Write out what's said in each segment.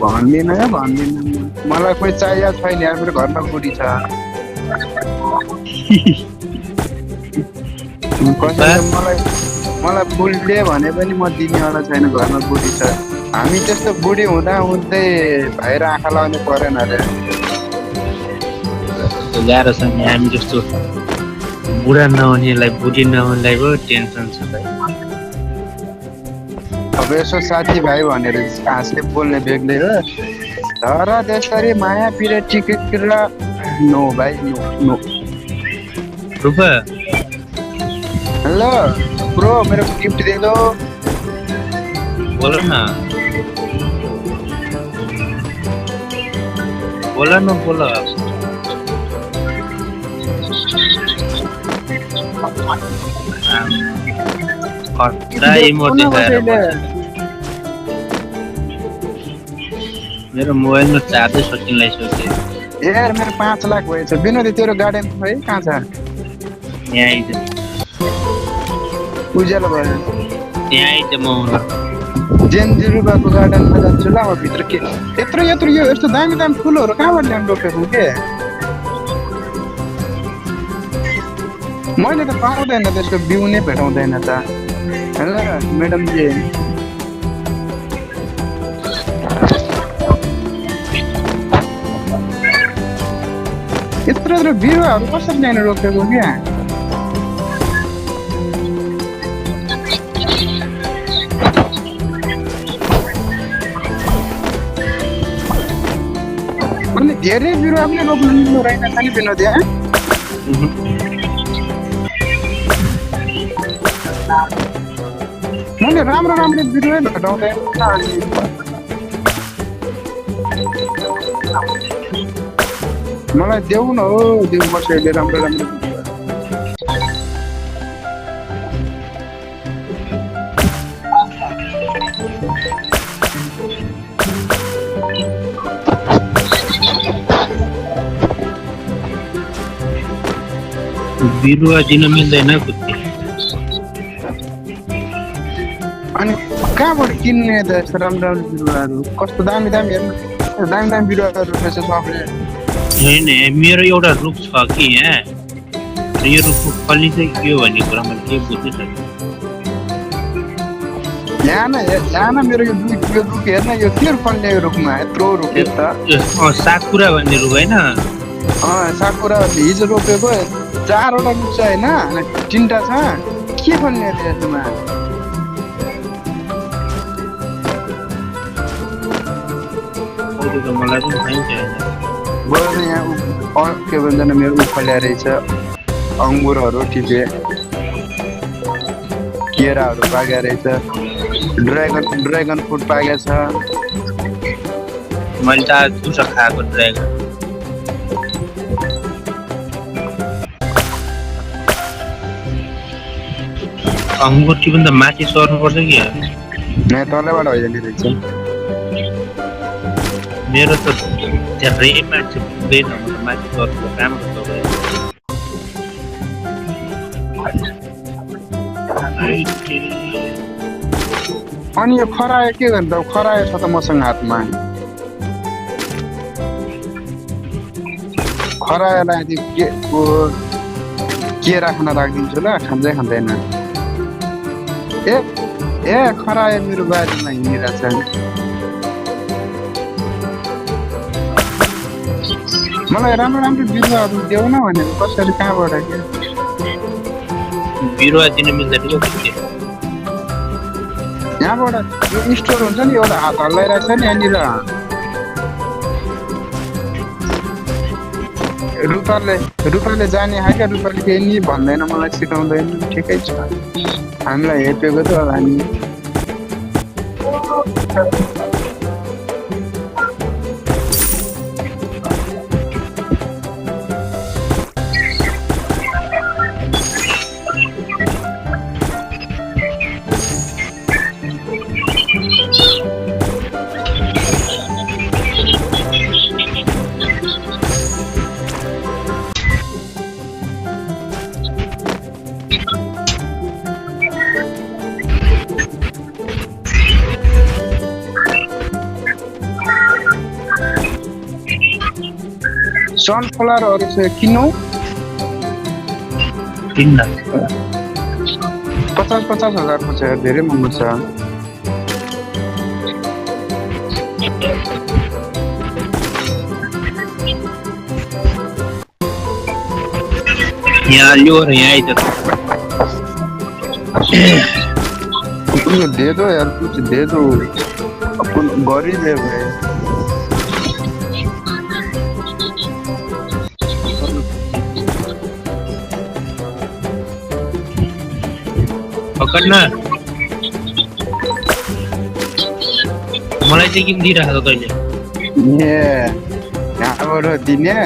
भन्दिनँ मलाई कोही चाहिएको छैन यार मेरो घरमा बुढी छ कसैले मलाई फुल दे भने पनि म दिनेवाला छैन घरमा बुढी छ हामी त्यस्तो बुढी हुँदा हुँदै भाइ र आँखा लगाउनु परेन अरे गाह्रो छ नि हामी जस्तो बुढा नहुनेलाई बुढी नहुनेलाई पो टेन्सन छ भाइ अब यसो साथीभाइ भनेर हाँसले बोल्ने बेग्लै हो तर त्यसरी माया पिरे टिकट र नो भाइ नो रूपा हेलो ब्रो मेरो गिफ्ट दे दो बोल न मेरो मोबाइलमा चार्जै सकिन लागिसक्यो यार मेरो 5 लाख भएछ विनोद तेरो गार्डन है कहाँ छ यहाँ आइज उज्यालो भयो त्यहाँ आइज म जेन्जिरुबाको गार्डनमा जान्छु ल म भित्र के यत्रो यो यस्तो दामी दामी फुलहरू कहाँबाट ल्याउनु रोपेको के मैले त पाउँदैन त्यसको बिउ नै भेटाउँदैन त हेलो म्याडमजी यत्रो बिरुवाहरू कसरी ल्याउनु रोपेको क्या अनि धेरै बिरुवा पनि रोप्नु मिल्नु रहेन खालि विनोद यहाँ मैले राम्रो बिरुवै भेटाउँदैन मलाई देऊ न हो देऊ कसैले राम्रो बिरुवा दिन मिल्दैन कुत्ते अनि कहाँबाट किन्ने त यस्तो राम्रो बिरुवाहरू कस्तो दामी हेर्नु दामी बिरुवाहरू रहेछ सबले होइन मेरो एउटा रुख छ कि यहाँ यो रुखको फली चाहिँ के हो भन्ने कुरा मैले के बुझ्नै सकेँ यहाँ न मेरो यो रुख हेर्न यो के फल्ने रुखमा यत्रो रुख त साकुरा भन्ने रुख होइन साकुरा हिजो रोपेको 4वटा रुख छ होइन 3टा छ के फल्ने त्यसमा मलाई पनि थाहा छैन बोल्ने यहाँ के भन्छ मेरो उफल्या रहेछ अङ्गुरहरू टिपे केराहरू पाके रहेछ ड्रागन फ्रुट पाकेको छ मैले त आज दिउँसो खाएको ड्रागन अङ्गुर टिप्नु त माथि सर्नुपर्छ कि यहाँ तलबाट होइन रहेछ मेरो त त्यहाँ रेमा चाहिँ पुग्दैन माथि सर्नु राम्रो अनि यो खरायो के गर्नु त खरायो छ त मसँग हातमा खरायोलाई के राख्न राखिदिन्छु ल खाँदैन ए खरायो मेरो बारीमा हिँडिरहेछ मलाई राम्रो बिरुवाहरू देऊ न भनेर कसरी कहाँबाट के बिरुवा दिन मिल्दैन यहाँबाट यो स्टोर हुन्छ नि एउटा हात हल्लाइरहेको छ नि यहाँनिर रुपाले जाने हा क्या रुपाले केही नि भन्दैन मलाई सिकाउँदैन ठिकै छ हामीलाई हेपेको त हामी सनफ्लावरहरू चाहिँ किन्नु किन्न 50,000 को छ धेरै महँगो छ यहाँ लियो र यहाँ आइज कुछ दे दो यार कुछ दे दो अपन गरीब है भाई पकड न मलाई चाहिँ किन दिइराखेको तैँले ए यहाँबाट दिने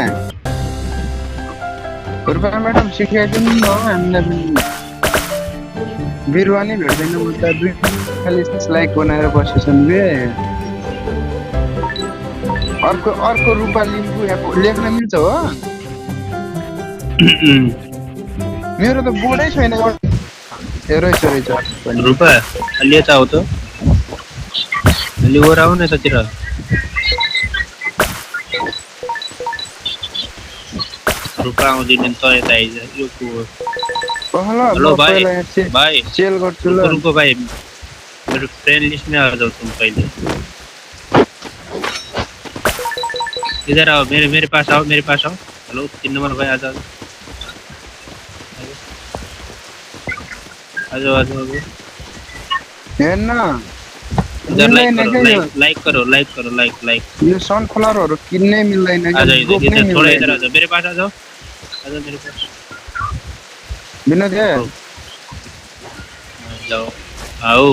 रुपा म्याडम सिकाइदिनु न हामीलाई बिरुवा नै भेट्दैन म त दुई खालि स्लाइड बनाएर बसेछन् बे अर्को रुपा लिम्बू यहाँ लेख्न मिल्छ हो मेरो त बोर्डै छैन रहेछ रुपा अलि यता आऊ त अलि वर आऊ न यतातिर रुपा आउँदैन त यता आइज यो को हेलो भाइ भाइ सेल गर्छु ल रुको भाइ मेरो फ्रेन्ड लिस्ट में आ जाओ तुम पहले इधर आओ मेरे पास आओ हेलो 3 नंबर भाई आ जाओ आ जाओ हेर्न इधर लाइक करो यो सनफ्लावरहरू किन्नै मिल्दैन आ जाओ इधर थोड़ा इधर आ जाओ मेरे पास आ जाओ मेरे पास विनोद है जाओ आओ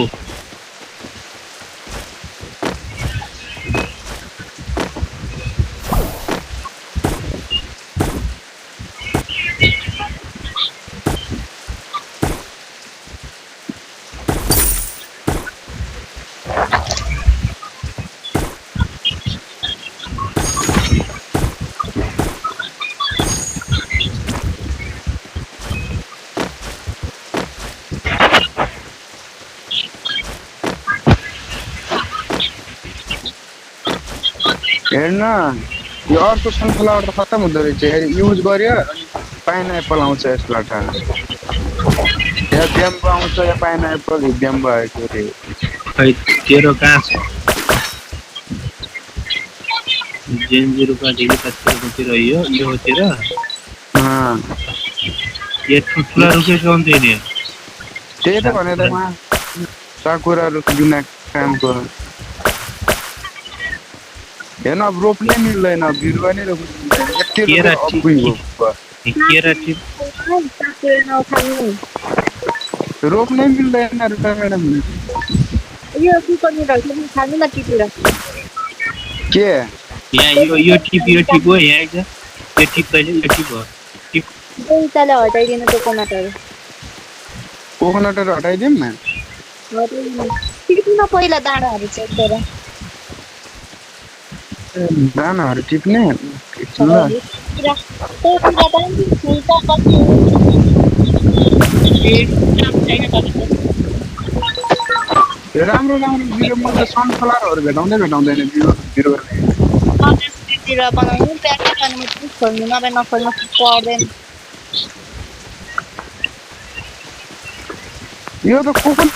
हेर्न यो अर्को सनफ्लावर त खत्तम हुँदो रहेछ युज गर्यो पाइनएप्पल आउँछ यसबाट या ब्याम्बो आउँछ या पाइनएप्पल ब्याम्बो आएको रे भाइ तेरो कहाँ छ जेन 0 का डेली 5 तिर यो तिर ये ठुला रुके कौन देने त्यही त भने त म साकुराहरु बिना कामको हेर्न अब रोप्नै मिल्दैन बिरुवा नै रोप्नै मिल्दैन रुपा म्याडम यो के गर्ने रहेछ खानु न टिपेर के यहाँ यो टिप हो यहाँ एक यो टिप कहिले यो टिप हो टिप दुईटाले हटाइदिनु त्यो कोकोनटहरु हटाइदिउँ न टिप्नु पहिला दानाहरु चेक गर दानाहरु टिप्ने राम्रो बिरुवा म त सनफ्लावरहरु भेटाउँदैन बिरुवा तिर बनाउनु प्याकेट अनि म खोल्नु नभए नखोल्नु पर्दैन यो त कोकोन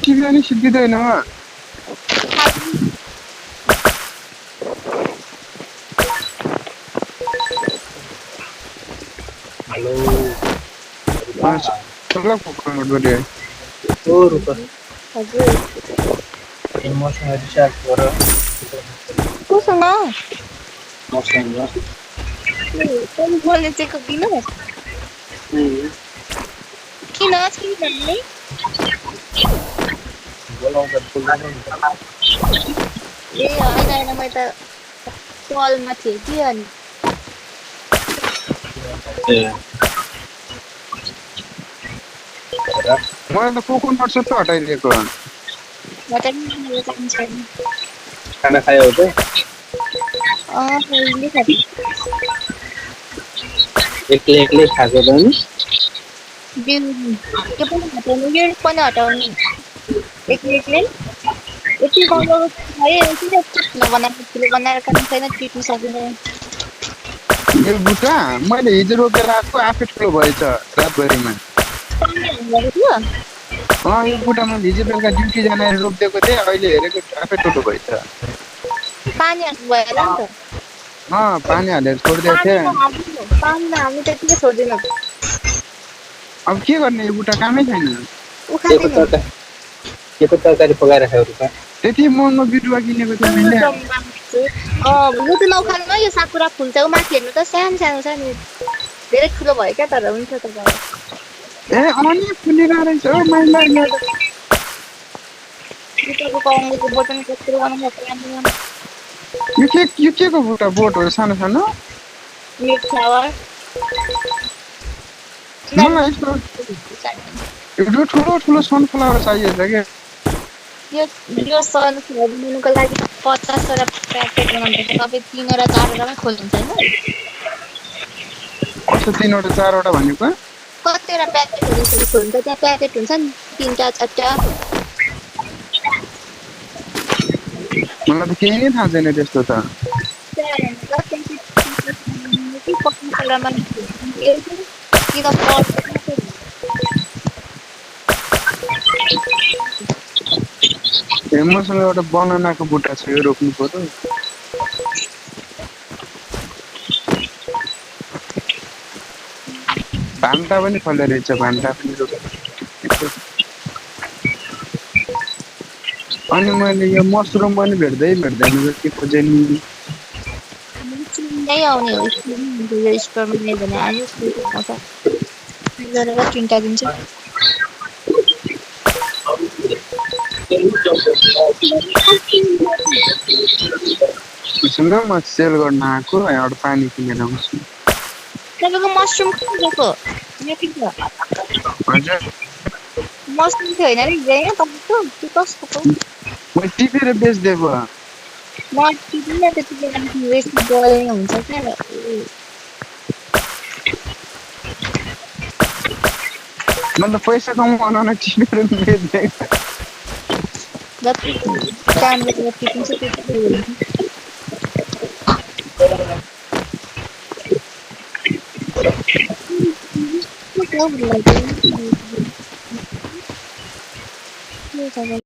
टिप्दा नि सिद्धिदैन हेलो चला कोकोनट गरे ओ रुपा हजुर इमोसन रिचार्ज गर कोसँग मसँग कोन बोल्ने चाहिँ किन भन्ने बोलाउँदा ए होइन मैले त कलमा थिएँ कि अनि मलाई त कोकोनट सबै हटाइदिएको खाना खायो त एक्लै खाएको त नि के पनि हटाउनु यो पनि हटाउनु एक्लै यति बनाएर खायो किन बनाएर खानु छैन टिप्नु सकिँदैन यो बुट्टा मैले हिजो रोपेर आएको आफै ठुलो भएछ रातभरिमा। पानी हाल्नुभएको थियो? यो बुट्टा मैले हिजो बेलुका ड्युटी जाने रोपिदिएको थिएँ, अहिले हेरेको आफै ठुलो भएछ। पानी हाल्नुभयो होला नि त। पानी हालेर छोडिदिएको थिएँ। पानी नहाल्नु त्यतिकै छोड्दिनु। अब के गर्ने यो बुट्टा कामै छैन। उखालिदिनु। केको तरकारी पकाएर खायो रुपा? त्यति महँगो बिरुवा किनेको थिएँ मैले। मुटु नउखाल्नु है, यो साकुरा फुल चाहिँ माथि हेर्नु त सानो सानो छ नि। धेरै ठुलो भयो क्या तर हुन्छ त। ए अनि फुलेको रहेछ हौ माइला यो। बुट्टाको पाउनुको बटन कस्तो गर्नु पर्छ? यो के को बुट्टा बोटहरू सानो सानो? Mid flower. मलाई यस्तो यो ठुलो ठुलो सनफ्लावर चाहिएको छ क्या। यो सनफ्लावर लिनुको लागि 50 वटा प्याकेट बनाउनुपर्छ। तपाईँ 3 वटा 4 वटामै खोल्नुहुन्छ होइन? कस्तो 3 वटा 4 वटा भनेको? कतिवटा प्याकेटहरू खोल्नु त त्यहाँ प्याकेट हुन्छ नि 3टा 4टा। मलाई त केही नै थाहा छैन त्यस्तो त। मसँग एउटा बनानाको बुट्टा छ, यो रोप्नु पर्यो। भान्टा पनि फल्दो रहेछ, भान्टा पनि रोपेको। अनि मैले यो मसरुम पनि भेट्दैन के खोजेँ नि। नै आउने हो यो स्टोरमा नै भने आयो आउँछ गरेर 3टा दिन्छ। सुन म सेल गर्न आएको, एउटा पानी किनेर आउँछु। तपाईँको मसरुम कतिको? हजुर मसरुम थियो होइन नि होइन तपाईँको कि कस्तो? म टिपेर बेच्दिएको। म टिपिन त्यतिकै वेस्ट गल्ने हुन्छ क्या। मतलब पैसा कमाउन टिपेर बेच्दिएको। जति काम गरेर टिपिन्छ त्यति हुन्छ।